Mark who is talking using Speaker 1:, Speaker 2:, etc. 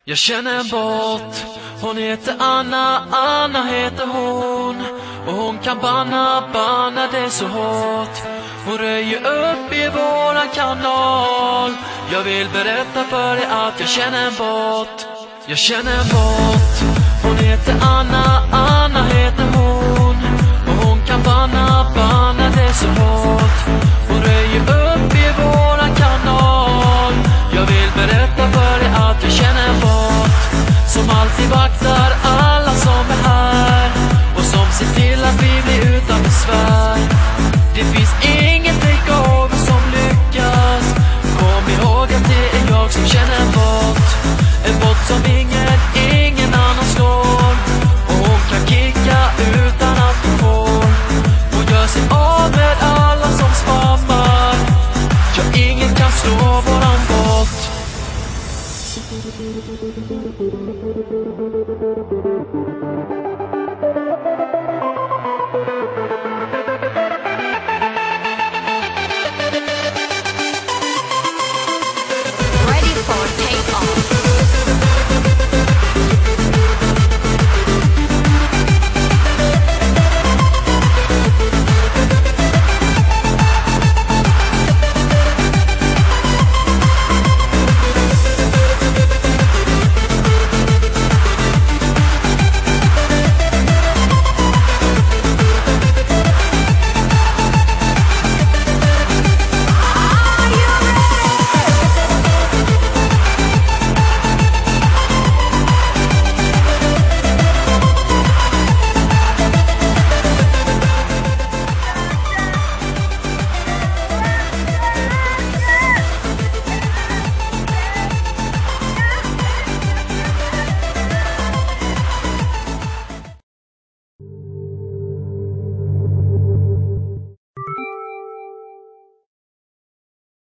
Speaker 1: Jag känner en bot, hon heter Anna, Anna heter hon. Och hon kan banna det så hårt. Hon röjer upp i våran kanal. Jag vill berätta för dig att jag känner en bot. Jag känner en bot, hon heter Anna, Anna heter hon. Och hon kan banna det så hårt. Hon röjer upp i våran kanal. Jag vill berätta för dig att jag känner en bot som alltid vaktar alla som är här och som ser till att vi blir utan besvär. Det finns inget takeover som lyckas. Kom ihåg att det är jag som känner en bot. En bot som ingen annan slår. Och hon kan kicka utan att hon får. Hon gör sig av med alla som spammar. Ja, ingen kan slå våran bot.
Speaker 2: Ready for takeoff.